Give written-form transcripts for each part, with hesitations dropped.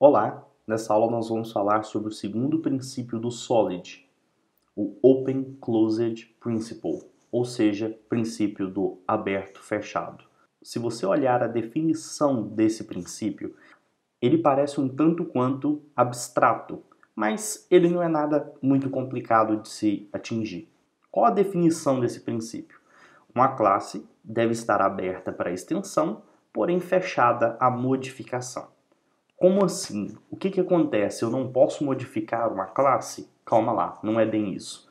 Olá! Nessa aula nós vamos falar sobre o segundo princípio do Solid, o Open Closed Principle, ou seja, princípio do aberto-fechado. Se você olhar a definição desse princípio, ele parece um tanto quanto abstrato, mas ele não é nada muito complicado de se atingir. Qual a definição desse princípio? Uma classe deve estar aberta para extensão, porém fechada à modificação. Como assim? O que acontece? Eu não posso modificar uma classe? Calma lá, não é bem isso.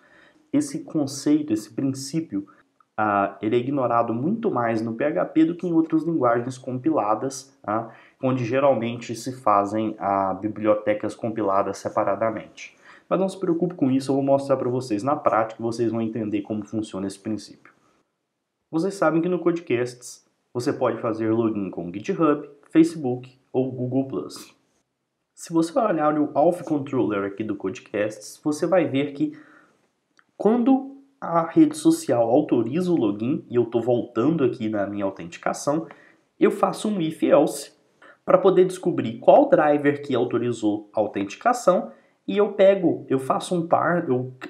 Esse conceito, esse princípio, ele é ignorado muito mais no PHP do que em outras linguagens compiladas, onde geralmente se fazem bibliotecas compiladas separadamente. Mas não se preocupe com isso, eu vou mostrar para vocês na prática e vocês vão entender como funciona esse princípio. Vocês sabem que no Codecasts você pode fazer login com GitHub, Facebook ou Google+. Se você olhar o Auth Controller aqui do Codecasts, você vai ver que quando a rede social autoriza o login, e eu estou voltando aqui na minha autenticação, eu faço um if-else para poder descobrir qual driver que autorizou a autenticação e eu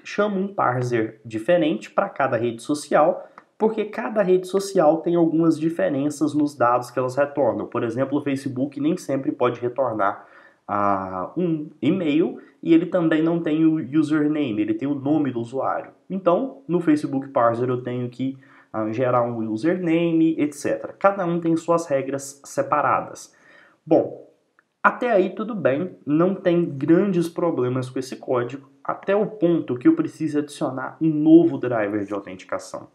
chamo um parser diferente para cada rede social, porque cada rede social tem algumas diferenças nos dados que elas retornam. Por exemplo, o Facebook nem sempre pode retornar um e-mail e ele também não tem o username, ele tem o nome do usuário. Então, no Facebook Parser eu tenho que gerar um username, etc. Cada um tem suas regras separadas. Bom, até aí tudo bem, não tem grandes problemas com esse código, até o ponto que eu preciso adicionar um novo driver de autenticação.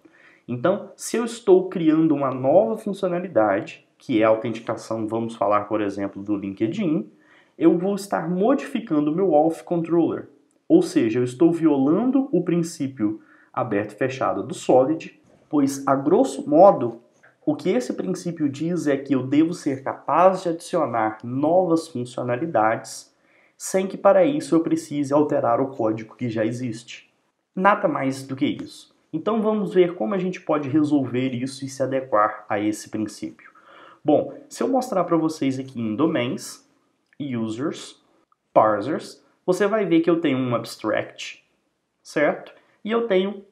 Então, se eu estou criando uma nova funcionalidade, que é a autenticação, vamos falar, por exemplo, do LinkedIn, eu vou estar modificando o meu Auth Controller. Ou seja, eu estou violando o princípio aberto e fechado do Solid, pois, a grosso modo, o que esse princípio diz é que eu devo ser capaz de adicionar novas funcionalidades sem que para isso eu precise alterar o código que já existe. Nada mais do que isso. Então vamos ver como a gente pode resolver isso e se adequar a esse princípio. Bom, se eu mostrar para vocês aqui em Domains, Users, Parsers, você vai ver que eu tenho um abstract, certo? E eu tenho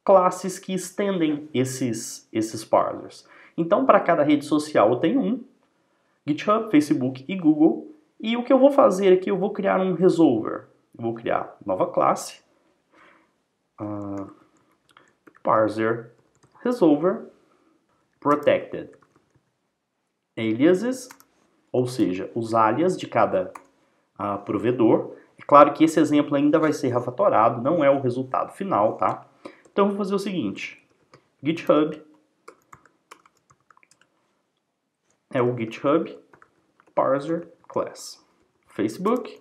classes que estendem esses parsers. Então, para cada rede social eu tenho um, GitHub, Facebook e Google. E o que eu vou fazer aqui, eu vou criar um resolver. Eu vou criar nova classe, parser resolver protected aliases, ou seja, os alias de cada provedor. É claro que esse exemplo ainda vai ser refatorado, não é o resultado final, tá? Então eu vou fazer o seguinte, GitHub é o GitHub parser class. Facebook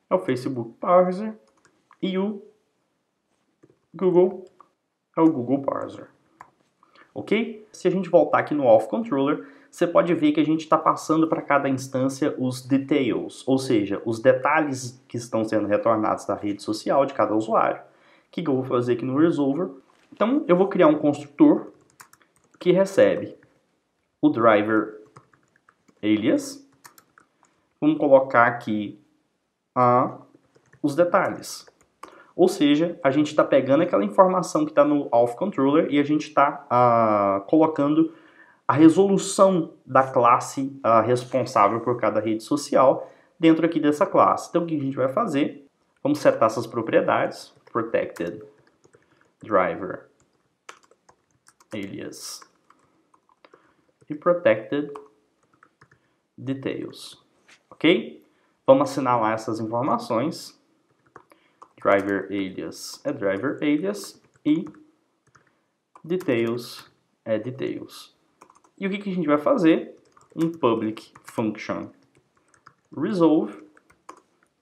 é o Facebook parser e o Google é o Google parser. Ok? Se a gente voltar aqui no Auth Controller, você pode ver que a gente está passando para cada instância os details, ou seja, os detalhes que estão sendo retornados da rede social de cada usuário. O que eu vou fazer aqui no Resolver? Então, eu vou criar um construtor que recebe o driver alias. Vamos colocar aqui os detalhes. Ou seja, a gente está pegando aquela informação que está no Auth Controller e a gente está colocando a resolução da classe responsável por cada rede social dentro aqui dessa classe. Então, o que a gente vai fazer? Vamos setar essas propriedades. Protected driver alias e protected details. Ok? Vamos assinalar essas informações. Driver alias é driver alias e details é details. E o que a gente vai fazer? Um public function resolve,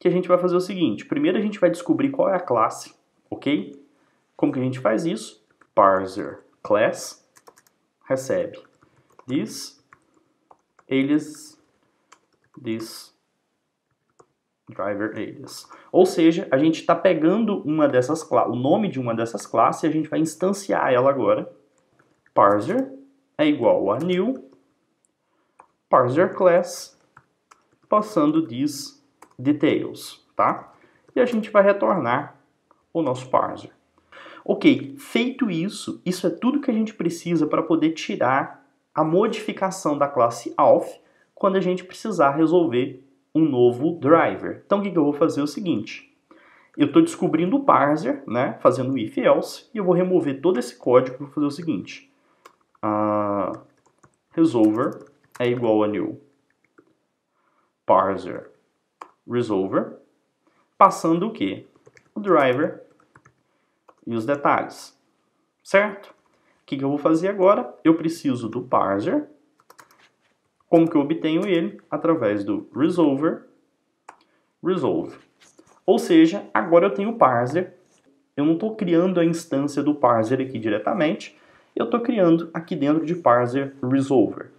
que a gente vai fazer o seguinte. Primeiro a gente vai descobrir qual é a classe, ok? Como que a gente faz isso? Parser class recebe this alias this driver alias. Ou seja, a gente está pegando o nome de uma dessas classes e a gente vai instanciar ela agora. Parser é igual a new parser class passando this details, tá? E a gente vai retornar o nosso parser. Ok, feito isso, isso é tudo que a gente precisa para poder tirar a modificação da classe auth quando a gente precisar resolver um novo driver. Então o que eu vou fazer é o seguinte, eu estou descobrindo o parser, né, fazendo o if else, e eu vou remover todo esse código para fazer o seguinte, resolver é igual a new parser resolver, passando o quê? O driver e os detalhes, certo? O que eu vou fazer agora? Eu preciso do parser. Como que eu obtenho ele? Através do resolver resolve. Ou seja, agora eu tenho o parser. Eu não estou criando a instância do parser aqui diretamente, eu estou criando aqui dentro de parser resolver.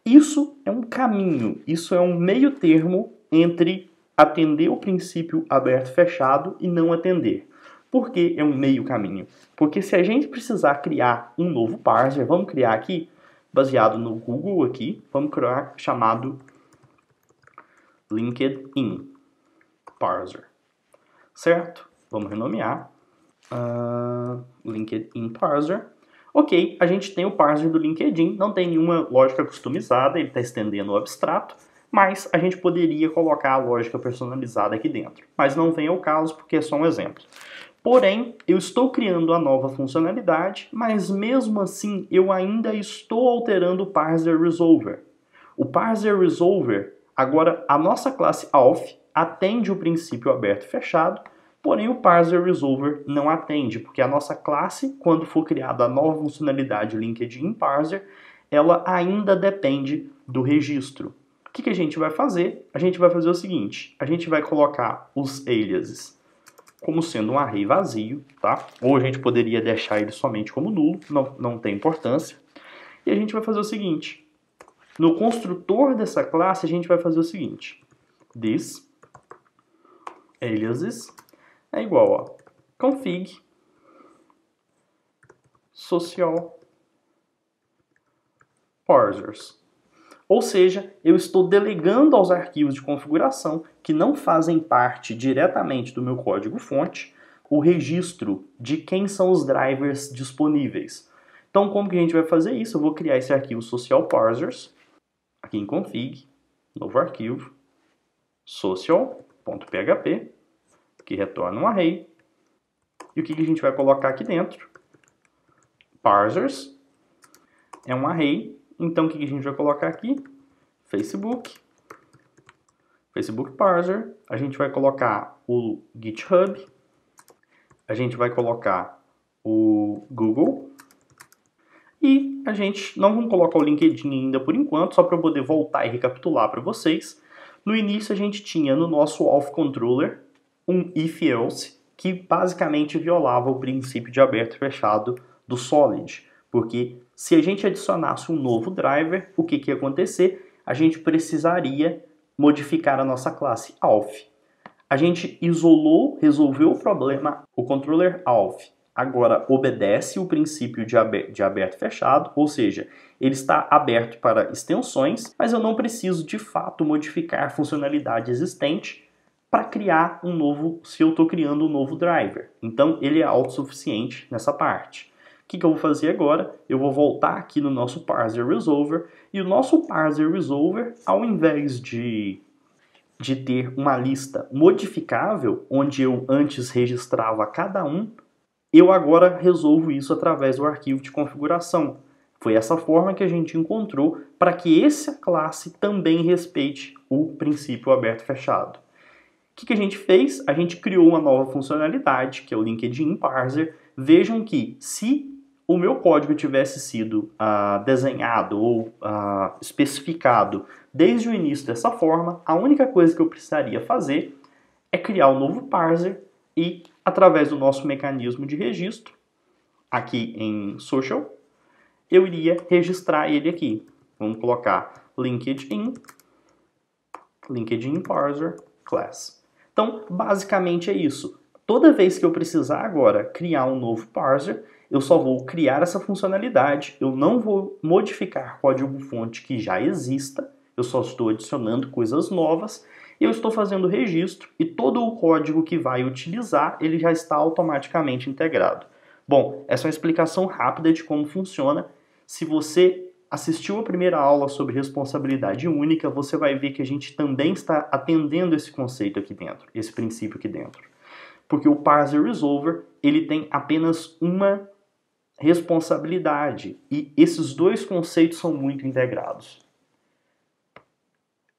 Isso é um caminho, isso é um meio termo entre atender o princípio aberto-fechado e não atender. Por que é um meio caminho? Porque se a gente precisar criar um novo parser, vamos criar aqui, baseado no Google aqui, vamos criar chamado LinkedIn parser, certo? Vamos renomear LinkedIn parser. Ok, a gente tem o parser do LinkedIn, não tem nenhuma lógica customizada, ele está estendendo o abstrato, mas a gente poderia colocar a lógica personalizada aqui dentro. Mas não vem ao caso porque é só um exemplo. Porém, eu estou criando a nova funcionalidade, mas mesmo assim eu ainda estou alterando o parser resolver. O parser resolver, agora a nossa classe auth atende o princípio aberto e fechado, porém o parser resolver não atende, porque a nossa classe, quando for criada a nova funcionalidade LinkedIn parser, ela ainda depende do registro. O que a gente vai fazer? A gente vai fazer o seguinte, a gente vai colocar os aliases como sendo um array vazio, tá? Ou a gente poderia deixar ele somente como nulo, não tem importância. E a gente vai fazer o seguinte, no construtor dessa classe a gente vai fazer o seguinte, this aliases é igual a config social parsers. Ou seja, eu estou delegando aos arquivos de configuração que não fazem parte diretamente do meu código-fonte o registro de quem são os drivers disponíveis. Então, como que a gente vai fazer isso? Eu vou criar esse arquivo social parsers, aqui em config, novo arquivo, social.php, que retorna um array. E o que a gente vai colocar aqui dentro? Parsers é um array. Então, o que a gente vai colocar aqui? Facebook parser. A gente vai colocar o GitHub. A gente vai colocar o Google. E a gente não vamos colocar o LinkedIn ainda por enquanto, só para eu poder voltar e recapitular para vocês. No início, a gente tinha no nosso auth controller um if-else, que basicamente violava o princípio de aberto e fechado do Solid. Porque se a gente adicionasse um novo driver, o que ia acontecer? A gente precisaria modificar a nossa classe auth. A gente isolou, resolveu o problema, o controller auth agora obedece o princípio de aberto e fechado, ou seja, ele está aberto para extensões, mas eu não preciso de fato modificar a funcionalidade existente para criar um novo, se eu estou criando um novo driver. Então ele é autossuficiente nessa parte. O que eu vou fazer agora? Eu vou voltar aqui no nosso parser resolver, e o nosso parser resolver, ao invés de ter uma lista modificável, onde eu antes registrava cada um, eu agora resolvo isso através do arquivo de configuração. Foi essa forma que a gente encontrou para que essa classe também respeite o princípio aberto e fechado. O que a gente fez? A gente criou uma nova funcionalidade, que é o LinkedIn Parser. Vejam que se o meu código tivesse sido desenhado ou especificado desde o início dessa forma, a única coisa que eu precisaria fazer é criar um novo parser e, através do nosso mecanismo de registro, aqui em Social, eu iria registrar ele aqui. Vamos colocar LinkedIn Parser Class. Então, basicamente é isso. Toda vez que eu precisar agora criar um novo parser, eu só vou criar essa funcionalidade, eu não vou modificar código-fonte que já exista, eu só estou adicionando coisas novas, eu estou fazendo o registro e todo o código que vai utilizar, ele já está automaticamente integrado. Bom, essa é uma explicação rápida de como funciona. Se você assistiu a primeira aula sobre responsabilidade única, você vai ver que a gente também está atendendo esse conceito aqui dentro, esse princípio aqui dentro. Porque o parser resolver, ele tem apenas uma responsabilidade e esses dois conceitos são muito integrados.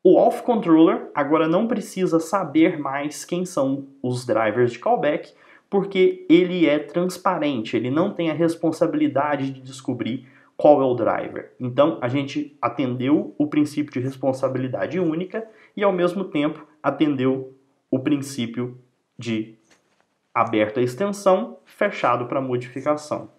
O auth controller agora não precisa saber mais quem são os drivers de callback, porque ele é transparente, ele não tem a responsabilidade de descobrir qual é o driver. Então, a gente atendeu o princípio de responsabilidade única e, ao mesmo tempo, atendeu o princípio de aberto a extensão, fechado para modificação.